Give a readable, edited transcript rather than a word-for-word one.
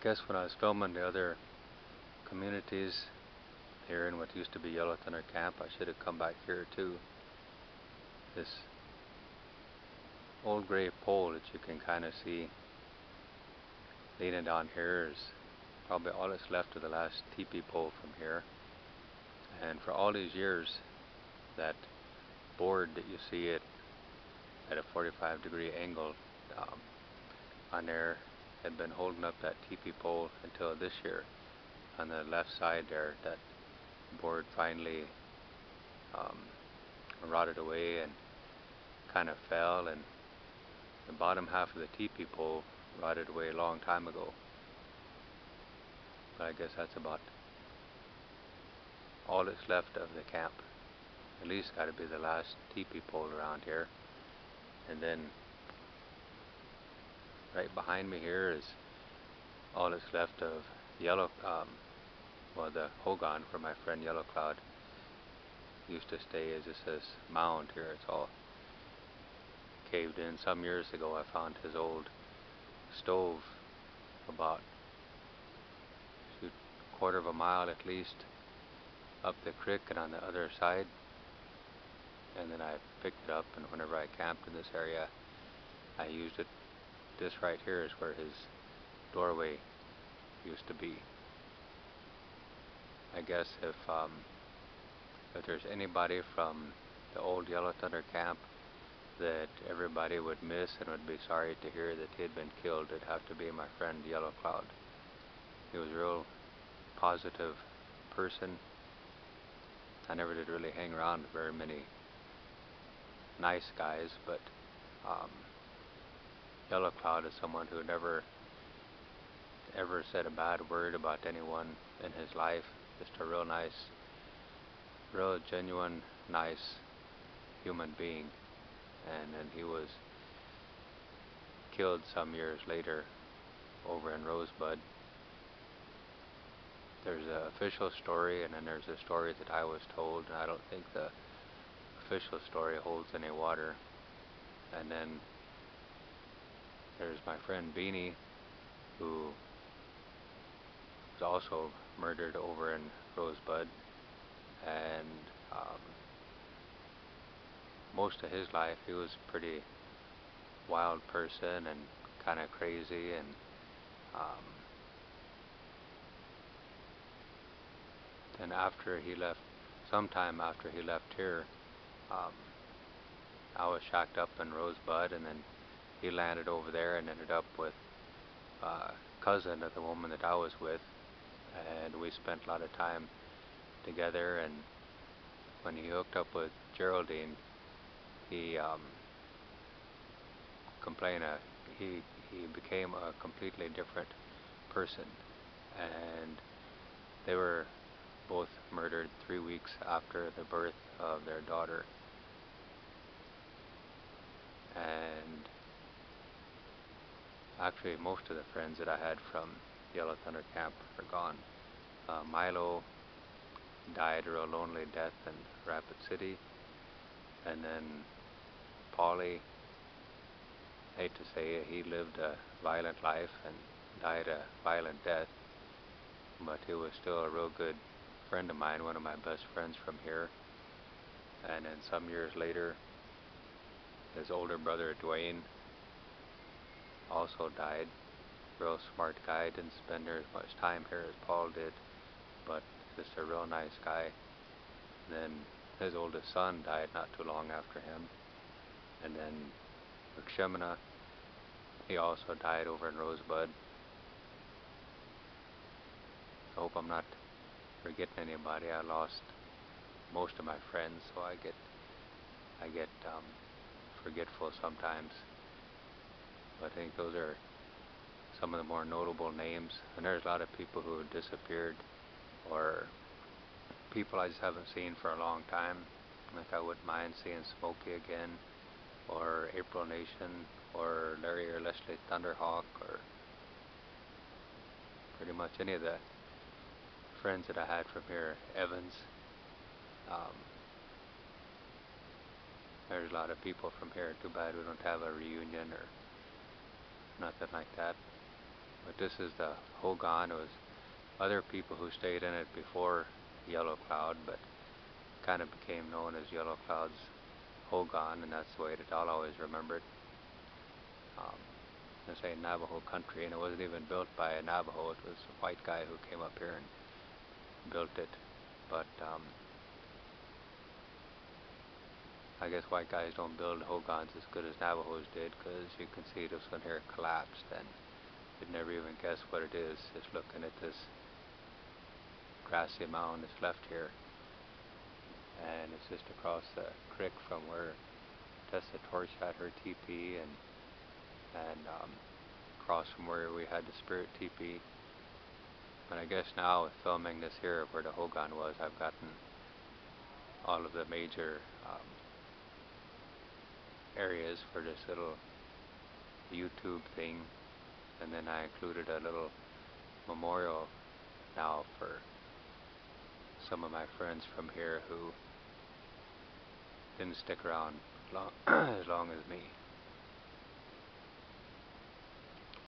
guess when I was filming the other communities here in what used to be Yellow Thunder Camp, I should have come back here too. This old gray pole that you can kind of see leaning down here is probably all that's left of the last teepee pole from here. And for all these years, that board that you see it at a 45-degree angle on there had been holding up that teepee pole until this year. On the left side there, that board finally rotted away and kind of fell, and the bottom half of the teepee pole rotted away a long time ago. But I guess that's about all that's left of the camp. At least got to be the last teepee pole around here. And then right behind me here is all that's left of Yellow, well, the Hogan where my friend Yellow Cloud used to stay. Is just this mound here. It's all caved in. Some years ago I found his old stove about a quarter of a mile at least up the creek and on the other side, and then I picked it up, and whenever I camped in this area I used it. This right here is where his doorway used to be. I guess if there's anybody from the old Yellow Thunder camp that everybody would miss and would be sorry to hear that he had been killed, it'd have to be my friend Yellow Cloud. He was a real positive person. I never did really hang around with very many nice guys, but Yellow Cloud is someone who never ever said a bad word about anyone in his life. Just a real nice, real genuine, nice human being. And then he was killed some years later over in Rosebud. There's an official story, and then there's a story that I was told, and I don't think the official story holds any water. And then there's my friend Beanie, who was also murdered over in Rosebud, and most of his life he was a pretty wild person and kind of crazy, and then after he left, sometime after he left here, I was shacked up in Rosebud, and then he landed over there and ended up with a cousin of the woman that I was with, and we spent a lot of time together. And when he hooked up with Geraldine, he he became a completely different person, and they were both murdered 3 weeks after the birth of their daughter. And actually most of the friends that I had from Yellow Thunder Camp are gone. Milo died a real lonely death in Rapid City, and then Paulie, I hate to say it, he lived a violent life and died a violent death, but he was still a real good friend of mine, one of my best friends from here. And then some years later, his older brother Duane also died. Real smart guy, didn't spend as much time here as Paul did, but just a real nice guy. Then his oldest son died not too long after him, and then Wikcemna, he also died over in Rosebud. I hope I'm not forgetting anybody. I lost most of my friends, so I get forgetful sometimes. But I think those are some of the more notable names. And there's a lot of people who have disappeared, or people I just haven't seen for a long time. Like I wouldn't mind seeing Smokey again, or April Nation, or Larry or Leslie Thunderhawk, or pretty much any of the friends that I had from here. Evans. There's a lot of people from here. Too bad we don't have a reunion or nothing like that. But this is the Hogan. It was other people who stayed in it before Yellow Cloud, but kind of became known as Yellow Cloud's Hogan, and that's the way that I'll always remember it. I say Navajo country, and it wasn't even built by a Navajo. It was a white guy who came up here and built it. But I guess white guys don't build Hogans as good as Navajos did, because you can see this one here collapsed, and you'd never even guess what it is just looking at this grassy mound that's left here. And it's just across the creek from where Tessa Torch had her teepee, and across from where we had the spirit teepee. And I guess now with filming this here of where the Hogan was, I've gotten all of the major areas for this little YouTube thing, and then I included a little memorial now for some of my friends from here who didn't stick around long, as long as me.